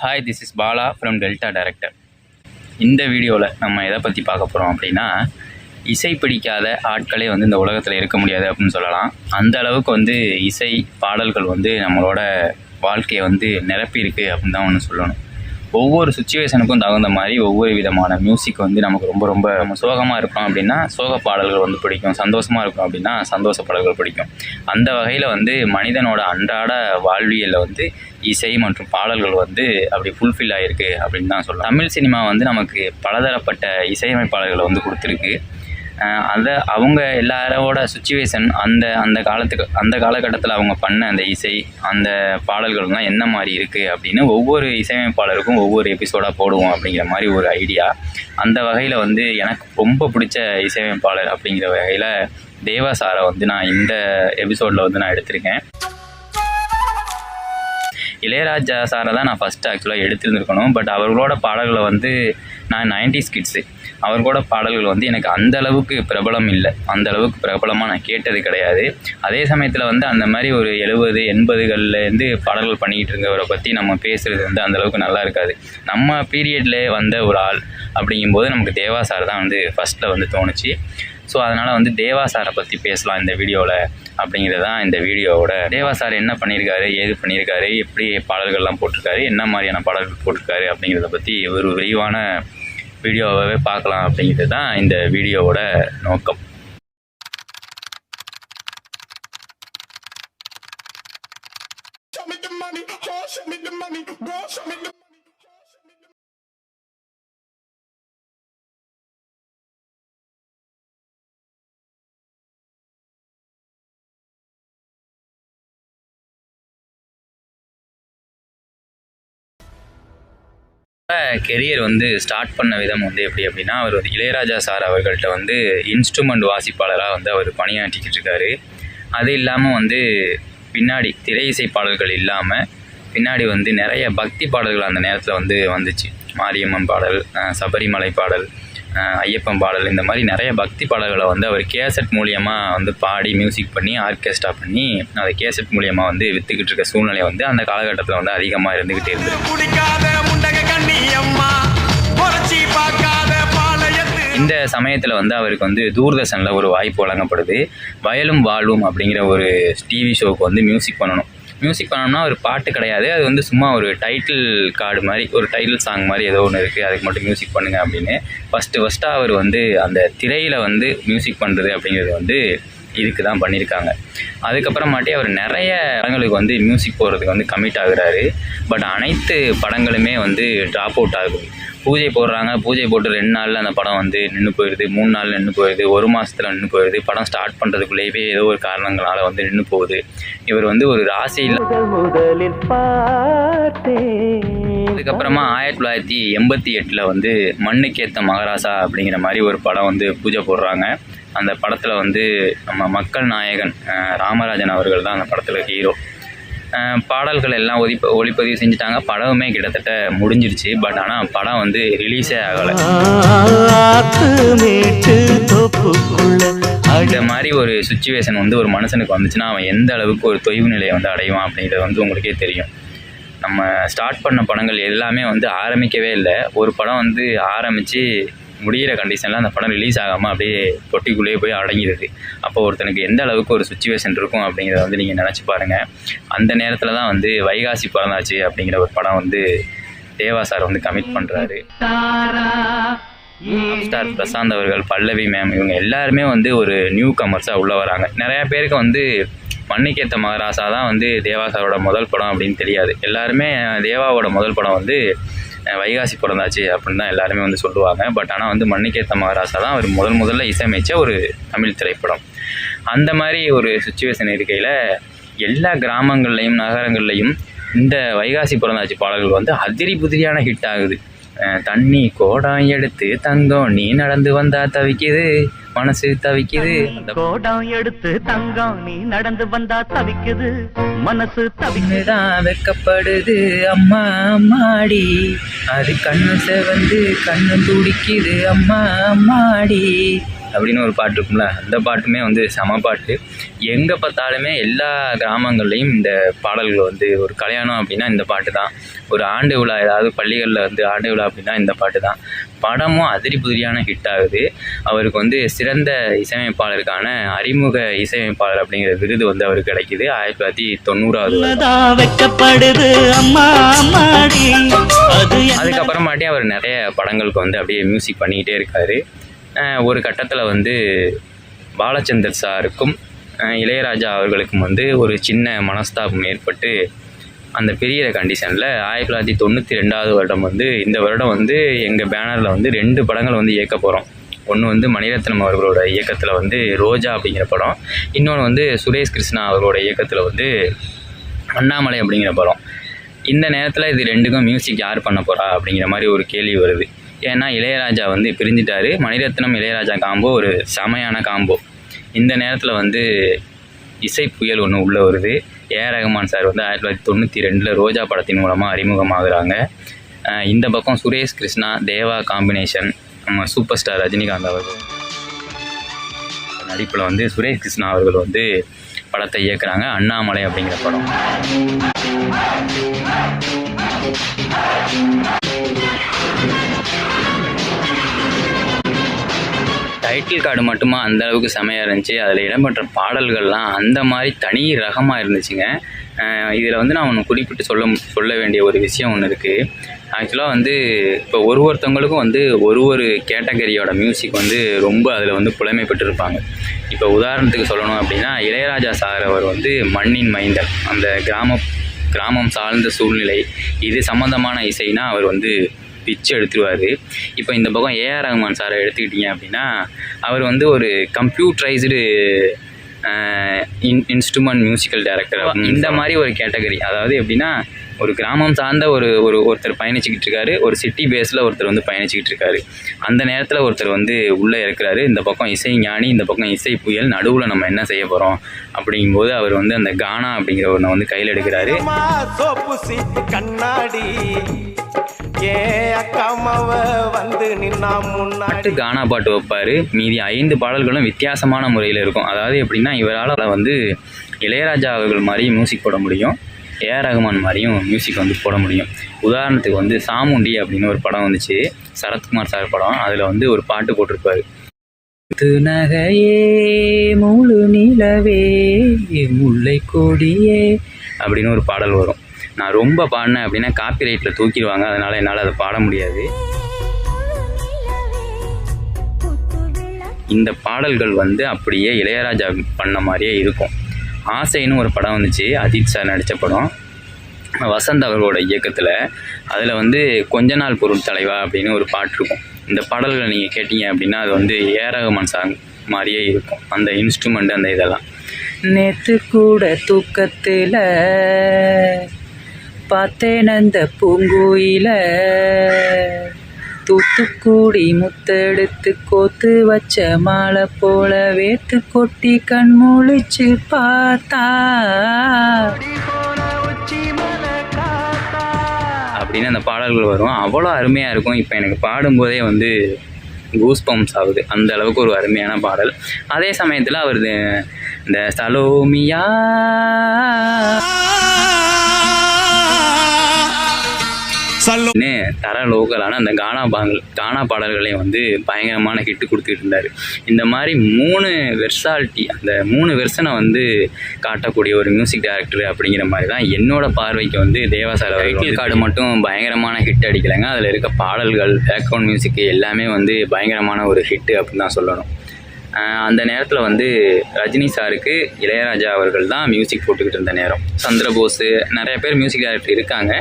Hi, this is Bala from delta director. இந்த வீடியோவில் நம்ம எதை பற்றி பார்க்க போகிறோம் அப்படின்னா, இசை பிடிக்காத ஆட்களே இந்த உலகத்தில் இருக்க முடியாது அப்படின்னு சொல்லலாம். அந்த அளவுக்கு இசை பாடல்கள் நம்மளோட வாழ்க்கையை நிரப்பியிருக்கு அப்படின்னு தான் சொல்லணும். ஒவ்வொரு சுச்சுவேஷனுக்கும் தகுந்த மாதிரி ஒவ்வொரு விதமான மியூசிக் நமக்கு ரொம்ப ரொம்ப நம்ம சோகமாக இருக்கோம் அப்படின்னா சோக பாடல்கள் பிடிக்கும், சந்தோஷமாக இருக்கும் அப்படின்னா சந்தோஷ பாடல்கள் பிடிக்கும். அந்த வகையில் மனிதனோட அன்றாட வாழ்வியலில் இசை மற்றும் பாடல்கள் அப்படி ஃபுல்ஃபில் ஆகிருக்கு அப்படின்னு தான் சொல்லலாம். தமிழ் சினிமா நமக்கு பலதரப்பட்ட இசையமைப்பாளர்களை கொடுத்துருக்கு. அதை அவங்க எல்லாரோட சுச்சுவேஷன் அந்த காலகட்டத்தில் அவங்க பண்ண அந்த இசை அந்த பாடல்கள்லாம் என்ன மாதிரி இருக்குது அப்படின்னு ஒவ்வொரு இசையமைப்பாளருக்கும் ஒவ்வொரு எபிசோடாக போடுவோம் அப்படிங்கிற மாதிரி ஒரு ஐடியா. அந்த வகையில் எனக்கு ரொம்ப பிடிச்ச இசையமைப்பாளர் அப்படிங்கிற வகையில் தேவா சாரை நான் இந்த எபிசோடில் நான் எடுத்திருக்கேன். இளையராஜா சாரை தான் நான் ஃபஸ்ட்டு ஆக்சுவலாக எடுத்துருந்துருக்கணும். பட் அவர்களோட பாடல்களை நான் 90s கிட்ஸு. அவர்களோட பாடல்கள் எனக்கு அந்தளவுக்கு பிரபலம் இல்லை, அந்தளவுக்கு பிரபலமாக நான் கேட்டது கிடையாது. அதே சமயத்தில் அந்த மாதிரி ஒரு 70, 80கள்லேருந்து பாடல்கள் பண்ணிக்கிட்டு இருந்தவரை பற்றி நம்ம பேசுகிறது அந்தளவுக்கு நல்லா இருக்காது. நம்ம பீரியடில் வந்த ஒரு ஆள் அப்படிங்கும்போது நமக்கு தேவா சார் தான் ஃபஸ்ட்டில் தோணுச்சு. ஸோ அதனால் தேவா சாரை பற்றி பேசலாம் இந்த வீடியோவில் அப்படிங்கிறது தான் இந்த வீடியோவோட. தேவா சார் என்ன பண்ணியிருக்காரு, ஏது பண்ணியிருக்காரு, எப்படி பாடல்கள்லாம் போட்டிருக்காரு, என்ன மாதிரியான பாடல்கள் போட்டிருக்காரு அப்படிங்கிறத பற்றி ஒரு விரிவான வீடியோவாகவே பார்க்கலாம் அப்படிங்கிறது தான் இந்த வீடியோவோட நோக்கம். கெரியர் ஸ்டார்ட் பண்ண விதம் எப்படி அப்படின்னா, அவர் இளையராஜா சார் அவர்கள்ட்ட இன்ஸ்ட்ருமெண்ட் வாசிப்பாளராக அவர் பணியாற்றிக்கிட்டு இருக்காரு. அது இல்லாமல் பின்னாடி திரை இசை பாடல்கள் இல்லாமல் பின்னாடி நிறைய பக்தி பாடல்கள் அந்த நேரத்தில் வந்துச்சு. மாரியம்மன் பாடல், சபரிமலை பாடல், ஐயப்பன் பாடல், இந்த மாதிரி நிறைய பக்தி பாடல்களை அவர் கேசட் மூலியமாக பாடி மியூசிக் பண்ணி ஆர்கெஸ்ட்ரா பண்ணி அதை கேசட் மூலியமாக விற்றுக்கிட்டு இருக்க சூழ்நிலை அந்த காலகட்டத்தில் அதிகமாக இருந்துக்கிட்டே இருந்தது. இந்த சமயத்தில் அவருக்கு தூர்தர்ஷனில் ஒரு வாய்ப்பு வழங்கப்படுது. வயலும் வாழ்வும் அப்படிங்கிற ஒரு டிவி ஷோவுக்கு மியூசிக் பண்ணணும்னா ஒரு பாட்டு கிடையாது, அது சும்மா ஒரு டைட்டில் கார்டு மாதிரி, ஒரு டைட்டில் சாங் மாதிரி ஏதோ ஒன்று இருக்குது, அதுக்கு மட்டும் மியூசிக் பண்ணுங்கள் அப்படின்னு ஃபஸ்ட்டாக அவர் அந்த திரையில் மியூசிக் பண்ணுறது அப்படிங்கிறது இதுக்கு தான் பண்ணியிருக்காங்க. அதுக்கப்புறமாட்டி அவர் நிறைய படங்களுக்கு மியூசிக் போடுறதுக்கு கமிட் ஆகுறாரு. பட் அனைத்து படங்களுமே ட்ராப் அவுட் ஆகுது. பூஜை போடுறாங்க, பூஜை போட்டு 2 நாளில் அந்த படம் நின்று போயிடுது, 3 நாள் நின்று போயிடுது, 1 மாதத்தில் நின்று போயிடுது. படம் ஸ்டார்ட் பண்ணுறதுக்குள்ளேயே ஏதோ ஒரு காரணங்களால் நின்று போகுது. இவர் ஒரு ராசியில். அதுக்கப்புறமா 1988 மண்ணுக்கேத்த மகாராசா அப்படிங்கிற மாதிரி ஒரு படம் பூஜை போடுறாங்க. அந்த படத்தில் நம்ம மக்கள் நாயகன் ராமராஜன் அவர்கள் தான் அந்த படத்தில் ஹீரோ. பாடல்கள் எல்லாம் ஒளிப்பதிவு செஞ்சுட்டாங்க. படமுமே கிட்டத்தட்ட முடிஞ்சிருச்சு. பட் ஆனால் படம் ரிலீஸே ஆகலை. இந்த மாதிரி ஒரு சுச்சுவேஷன் ஒரு மனுஷனுக்கு வந்துச்சுன்னா அவன் எந்த அளவுக்கு ஒரு தொய்வு நிலையை அடைவான் அப்படிங்கிறது உங்களுக்கே தெரியும். நம்ம ஸ்டார்ட் பண்ண படங்கள் எல்லாமே ஆரம்பிக்கவே இல்லை. ஒரு படம் ஆரம்பித்து முடிகிற கண்டிஷனில் அந்த படம் ரிலீஸ் ஆகாமல் அப்படியே தொட்டிக்குள்ளேயே போய் அடங்கிடுது. அப்போ ஒருத்தனுக்கு எந்த அளவுக்கு ஒரு சுச்சுவேஷன் இருக்கும் அப்படிங்கிறத நீங்கள் நினச்சி பாருங்கள். அந்த நேரத்தில் தான் வைகாசி பிறந்தாச்சு அப்படிங்கிற ஒரு படம் தேவா சார் கமிட் பண்ணுறாரு. ஸ்டார் பிரசாந்த் அவர்கள், பல்லவி மேம், இவங்க எல்லாருமே ஒரு நியூ கமர்ஸாக உள்ளே வராங்க. நிறையா பேருக்கு மண்ணுக்கேத்த மகாராசா தான் தேவா சாரோட முதல் படம் அப்படின்னு தெரியாது. எல்லாருமே தேவாவோட முதல் படம் வைகாசி பிறந்தாச்சு அப்படின்னு தான் எல்லாருமே சொல்லுவாங்க. பட் ஆனால் மண்ணுக்கேத்த மகாராசா தான் அவர் முதல்ல இசையமைச்ச ஒரு தமிழ் திரைப்படம். அந்த மாதிரி ஒரு சுச்சுவேஷன் இருக்கையில் எல்லா கிராமங்கள்லையும் நகரங்கள்லையும் இந்த வைகாசி பிறந்தாச்சு பாடல்கள் அதிரி புதிரியான ஹிட் ஆகுது. தண்ணி கோடம் எடுத்து தங்கம் நீ நடந்து வந்தா தவிக்குது, மனசு தவிக்குது. கோடம் எடுத்து தங்கம் நீ நடந்து வந்தா தவிக்குது, மனசு தவிக்குதான் வெக்கப்படுது. அம்மா அம்மாடி அது கண்ணு செவந்து கண்ணு துடிக்குது. அம்மா அம்மாடி அப்படின்னு ஒரு பாட்டு இருக்கும்ல, அந்த பாட்டுமே வந்து செம பாட்டு. எங்கே பார்த்தாலுமே எல்லா கிராமங்கள்லேயும் இந்த பாடல்கள் வந்து, ஒரு கல்யாணம் அப்படின்னா இந்த பாட்டு தான், ஒரு ஆண்டு விழா ஏதாவது பள்ளிகளில் வந்து ஆண்டு விழா அப்படின்னா இந்த பாட்டு தான். படமும் அதிரி புதிரியான ஹிட் ஆகுது. அவருக்கு வந்து சிறந்த இசையமைப்பாளருக்கான அறிமுக இசையமைப்பாளர் அப்படிங்கிற விருது வந்து அவருக்கு கிடைக்கிது 1990. அதுக்கப்புறமாட்டி அவர் நிறைய படங்களுக்கு வந்து அப்படியே மியூசிக் பண்ணிக்கிட்டே இருக்கார். ஒரு கட்டத்தில் வந்து பாலச்சந்தர் சாருக்கும் இளையராஜா அவர்களுக்கும் வந்து ஒரு சின்ன மனஸ்தாபம் ஏற்பட்டு, அந்த பெரிய கண்டிஷனில் 1992 வருடம் வந்து, இந்த வருடம் வந்து எங்கள் பேனரில் வந்து 2 படங்கள் வந்து இயக்க போகிறோம். ஒன்று வந்து மணிரத்னம் அவர்களோட இயக்கத்தில் வந்து ரோஜா அப்படிங்கிற படம், இன்னொன்று வந்து சுரேஷ் கிருஷ்ணா அவர்களோட இயக்கத்தில் வந்து அண்ணாமலை அப்படிங்கிற படம். இந்த நேரத்தில் இது 2க்கும் மியூசிக் யார் பண்ண போகிறா அப்படிங்கிற மாதிரி ஒரு கேள்வி வருது. ஏன்னா இளையராஜா வந்து பிரிஞ்சிட்டாரு. மணிரத்னம் இளையராஜா காம்போ ஒரு செமையான காம்போ. இந்த நேரத்தில் வந்து இசை புயல் ஒன்று உள்ளே வருது. ஏஆர் ரஹ்மான் சார் வந்து 1992 ரோஜா படத்தின் மூலமாக அறிமுகமாகறாங்க. இந்த பக்கம் சுரேஷ் கிருஷ்ணா தேவா காம்பினேஷன், நம்ம சூப்பர் ஸ்டார் ரஜினிகாந்த் அவர்கள் நடிப்பில் வந்து சுரேஷ் கிருஷ்ணா அவர்கள் வந்து படத்தை இயக்குறாங்க, அண்ணாமலை அப்படிங்கிற படம். டைட்டில் கார்டு மட்டுமா அந்த அளவுக்கு செமையாக இருந்துச்சு, அதில் இடம்பெற்ற பாடல்கள்லாம் அந்த மாதிரி தனி ரகமாக இருந்துச்சுங்க. இதில் வந்து நான் ஒன்று குறிப்பிட்டு சொல்ல வேண்டிய ஒரு விஷயம் ஒன்று இருக்குது. ஆக்சுவலாக வந்து இப்போ ஒருத்தவங்களுக்கும் வந்து ஒரு கேட்டகரியோட மியூசிக் வந்து ரொம்ப அதில் வந்து புலமை பெற்றிருப்பாங்க. இப்போ உதாரணத்துக்கு சொல்லணும் அப்படின்னா, இளையராஜா சார் அவர் வந்து மண்ணின் மைந்தன், அந்த கிராமம் சார்ந்த சூழ்நிலை இது சம்மந்தமான இசைனா அவர் வந்து பிச்சு எடுத்துருவார். இப்போ இந்த பக்கம் ஏஆர் ரஹ்மான் சாரை எடுத்துக்கிட்டிங்க அப்படின்னா, அவர் வந்து ஒரு கம்ப்யூட்டரைஸ்டு இன்ஸ்ட்ருமெண்ட் மியூசிக்கல் டைரக்டர். இந்த மாதிரி ஒரு கேட்டகரி, அதாவது எப்படின்னா, ஒரு கிராமம் சார்ந்த ஒருத்தர் பயணிச்சுக்கிட்டு இருக்காரு, ஒரு சிட்டி பேஸில் ஒருத்தர் வந்து பயணிச்சுக்கிட்டு இருக்காரு. அந்த நேரத்தில் ஒருத்தர் வந்து உள்ளே இருக்கிறாரு. இந்த பக்கம் இசை ஞானி, இந்த பக்கம் இசை புயல், நடுவில் நம்ம என்ன செய்ய போகிறோம் அப்படிங்கும்போது அவர் வந்து அந்த கானா அப்படிங்கிற ஒன்றை வந்து கையில் எடுக்கிறாரு. பாட்டு கானா பாட்டு வைப்பார். மீதி 5 பாடல்களும் வித்தியாசமான முறையில் இருக்கும். அதாவது எப்படின்னா, இவரால் வந்து இளையராஜா அவர்கள் மாதிரி மியூசிக் போட முடியும், ஏஆர் ரஹ்மான் மாதிரியும் மியூசிக் வந்து போட முடியும். உதாரணத்துக்கு வந்து சாமுண்டி அப்படின்னு ஒரு படம் வந்துச்சு, சரத்குமார் சார் படம். அதில் வந்து ஒரு பாட்டு போட்டிருப்பார், நகையே முழு நிலவே முல்லை கொடியே அப்படின்னு ஒரு பாடல் வரும். நான் ரொம்ப பாடினேன் அப்படின்னா காப்பிரைட்டில் தூக்கிடுவாங்க, அதனால் என்னால் அதை பாட முடியாது. இந்த பாடல்கள் வந்து அப்படியே இளையராஜா பண்ண மாதிரியே இருக்கும். ஆசைன்னு ஒரு படம் வந்துச்சு, அஜித் சார் நடித்த படம், வசந்த் அவர்களோட இயக்கத்தில். அதில் வந்து கொஞ்ச நாள் பொருள் தலைவா அப்படின்னு ஒரு பாட்டு இருக்கும். இந்த பாடல்களை நீங்கள் கேட்டீங்க அப்படின்னா அது வந்து ஏஆர் ரஹ்மான் சாங் மாதிரியே இருக்கும், அந்த இன்ஸ்ட்ருமெண்ட் அந்த இதெல்லாம். நேற்று கூட தூக்கத்தில் பார்த்தேன் அந்த பூங்குயில, தூத்துக்குடி முத்தெடுத்து கோத்து வச்ச மாலை போல வேத்து கொட்டி கண் முழிச்சு பார்த்தா அப்படின்னு அந்த பாடல்கள் வரும். அவ்வளோ அருமையாக இருக்கும். இப்போ எனக்கு பாடும்போதே வந்து கூஸ் பம்ப்ஸ் ஆகுது, அந்த அளவுக்கு ஒரு அருமையான பாடல். அதே சமயத்தில் அவர் இந்த சலோமியா தர லோக்கலான அந்த கானா பாடல்களையும் வந்து பயங்கரமான ஹிட்டு கொடுத்துட்டு இருந்தார். இந்த மாதிரி 3 வெர்சாலிட்டி, அந்த 3 வெர்ஷனை வந்து காட்டக்கூடிய ஒரு மியூசிக் டைரக்டர் அப்படிங்கிற மாதிரி தான் என்னோட பார்வைக்கு வந்து தேவா சார். டைட்டில் கார்டு மட்டும் பயங்கரமான ஹிட் அடிக்கலைங்க, அதில் இருக்க பாடல்கள், பேக்ரவுண்ட் மியூசிக் எல்லாமே வந்து பயங்கரமான ஒரு ஹிட்டு அப்படின்னு தான் சொல்லணும். அந்த நேரத்தில் வந்து ரஜினி சாருக்கு இளையராஜா அவர்கள் தான் மியூசிக் போட்டுக்கிட்டு இருந்த நேரம். சந்திரபோஸ், நிறைய பேர் மியூசிக் டைரக்டர் இருக்காங்க.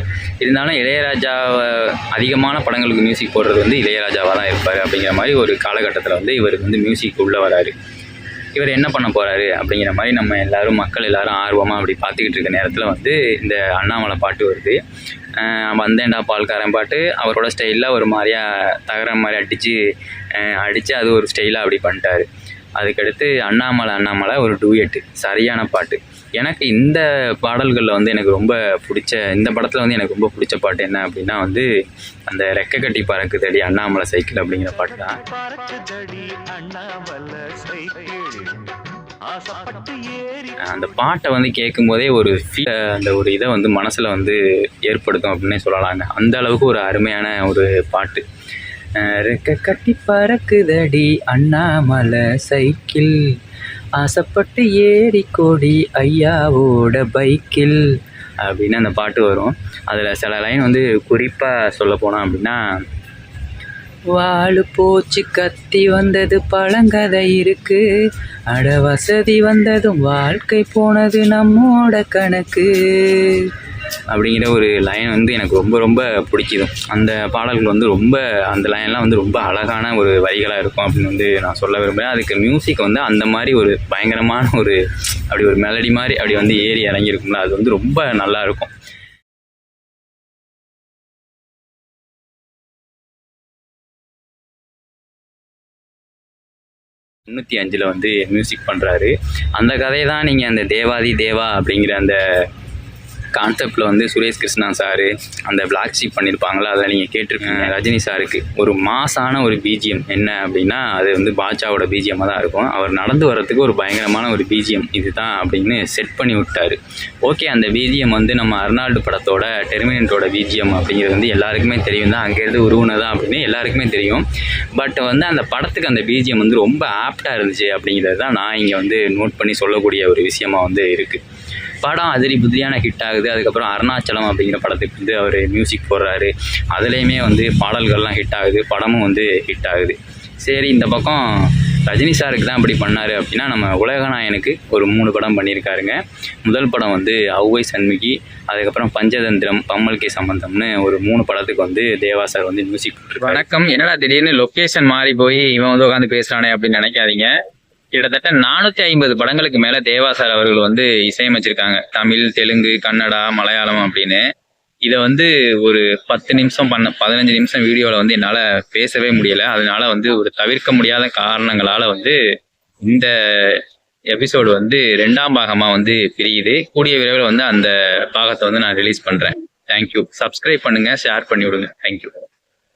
இருந்தாலும் இளையராஜாவை அதிகமான படங்களுக்கு மியூசிக் போடுறது வந்து இளையராஜாவாக தான் இருப்பார். அப்படிங்கிற மாதிரி ஒரு காலகட்டத்தில் வந்து இவருக்கு வந்து மியூசிக் உள்ளே வராரு. இவர் என்ன பண்ண போகிறாரு அப்படிங்கிற மாதிரி நம்ம மக்கள் எல்லோரும் ஆர்வமாக அப்படி பார்த்துக்கிட்டு இருக்க நேரத்தில் வந்து இந்த அண்ணாமலை பாட்டு வருது. வந்தேன்டா பால்காரன் பாட்டு அவரோட ஸ்டைலில் ஒரு மாதிரியா தகர மாதிரி அடித்து அது ஒரு ஸ்டைலாக அப்படி பண்ணிட்டார். அதுக்கடுத்து அண்ணாமலை ஒரு டூயட்டு, சரியான பாட்டு. எனக்கு இந்த பாடல்களில் வந்து எனக்கு ரொம்ப பிடிச்ச இந்த படத்தில் வந்து எனக்கு ரொம்ப பிடிச்ச பாட்டு என்ன அப்படின்னா வந்து அந்த ரெக்க கட்டி பறக்குதடி அண்ணாமலை சைக்கிள் அப்படிங்கிற பாட்டு தான். அந்த பாட்டை வந்து கேட்கும்போதே ஒரு அந்த ஒரு இதை வந்து மனசில் வந்து ஏற்படுத்தும் அப்படின்னே சொல்லலாங்க. அந்த அளவுக்கு ஒரு அருமையான ஒரு பாட்டு. ரெக்க கட்டி பறக்குதடி அண்ணாமலை சைக்கிள், ஆசைப்பட்டு ஏறி கோடி ஐயாவோட பைக்கில் அப்படின்னு அந்த பாட்டு வரும். அதில் சில லைன் வந்து குறிப்பாக சொல்ல போனோம் அப்படின்னா, வாழு போச்சு கத்தி வந்தது பழங்கதை இருக்கு, அட வசதி வந்ததும் வாழ்க்கை போனது நம்மோட கணக்கு அப்படிங்கிற ஒரு லைன் வந்து எனக்கு ரொம்ப ரொம்ப பிடிக்குதும். அந்த பாடல்கள் வந்து ரொம்ப அந்த லைன்லாம் வந்து ரொம்ப அழகான ஒரு வரிகளாக இருக்கும் அப்படின்னு வந்து நான் சொல்ல விரும்புகிறேன். அதுக்கு மியூசிக் வந்து அந்த மாதிரி ஒரு பயங்கரமான ஒரு அப்படி ஒரு மெலடி மாதிரி அப்படி வந்து ஏறி இறங்கியிருக்கும்ல, அது வந்து ரொம்ப நல்லாயிருக்கும். வந்து மியூசிக் பண்ணுறாரு. அந்த கதையை தான் நீங்கள் அந்த தேவாதி தேவா அப்படிங்கிற அந்த கான்செப்டில் வந்து சுரேஷ் கிருஷ்ணா சாரு அந்த பிளாக் ஷீப் பண்ணியிருப்பாங்களா, அதை நீங்கள் கேட்டிருப்பீங்க. ரஜினி சாருக்கு ஒரு மாசான ஒரு பிஜிஎம் என்ன அப்படின்னா அது வந்து பாட்சாவோட பிஜிஎம்மாக தான் இருக்கும். அவர் நடந்து வர்றதுக்கு ஒரு பயங்கரமான ஒரு பிஜிஎம் இது தான் அப்படின்னு செட் பண்ணி விட்டார். ஓகே, அந்த பிஜிஎம் வந்து நம்ம அர்னால்டு படத்தோட டெர்மினேட்டரோட பிஜிஎம் அப்படிங்கிறது வந்து எல்லாருக்குமே தெரியும் தான், அங்கேருந்து உருவுனதான் அப்படின்னு எல்லாருக்குமே தெரியும். பட் வந்து அந்த படத்துக்கு அந்த பிஜிஎம் வந்து ரொம்ப ஆப்டாக இருந்துச்சு அப்படிங்கிறது தான் நான் இங்கே வந்து நோட் பண்ணி சொல்லக்கூடிய ஒரு விஷயமா வந்து இருக்குது. படம் அதிரி புதிரியான ஹிட் ஆகுது. அதுக்கப்புறம் அருணாச்சலம் அப்படிங்கிற படத்துக்கு வந்து அவர் மியூசிக் போடுறாரு. அதுலேயுமே வந்து பாடல்கள்லாம் ஹிட் ஆகுது, படமும் வந்து ஹிட் ஆகுது. சரி, இந்த பக்கம் ரஜினி சாருக்கு தான் இப்படி பண்ணார் அப்படின்னா நம்ம உலகநாயனுக்கு ஒரு 3 படம் பண்ணியிருக்காருங்க. முதல் படம் வந்து ஔவை சண்முகி, அதுக்கப்புறம் பஞ்சதந்திரம், பம்மல் கே சம்பந்தம்னு ஒரு 3 படத்துக்கு வந்து தேவா சார் வந்து மியூசிக் போட்டிருக்காரு. வணக்கம், என்னடா திடீர்னு லொக்கேஷன் மாறி போய் இவன் வந்து உட்காந்து பேசுகிறானே அப்படின்னு நினைக்காதீங்க. கிட்டத்தட்ட 450 படங்களுக்கு மேலே தேவா சார் அவர்கள் வந்து இசையமைச்சிருக்காங்க. தமிழ், தெலுங்கு, கன்னடா, மலையாளம் அப்படின்னு. இதை வந்து ஒரு 15 நிமிஷம் வீடியோவில் வந்து என்னால் பேசவே முடியலை. அதனால வந்து ஒரு தவிர்க்க முடியாத காரணங்களால் வந்து இந்த எபிசோடு வந்து 2ஆம் பாகமாக வந்து பிரியுது. கூடிய விரைவில் வந்து அந்த பாகத்தை வந்து நான் ரிலீஸ் பண்ணுறேன். தேங்க்யூ. சப்ஸ்கிரைப் பண்ணுங்கள், ஷேர் பண்ணி விடுங்க. தேங்க்யூ.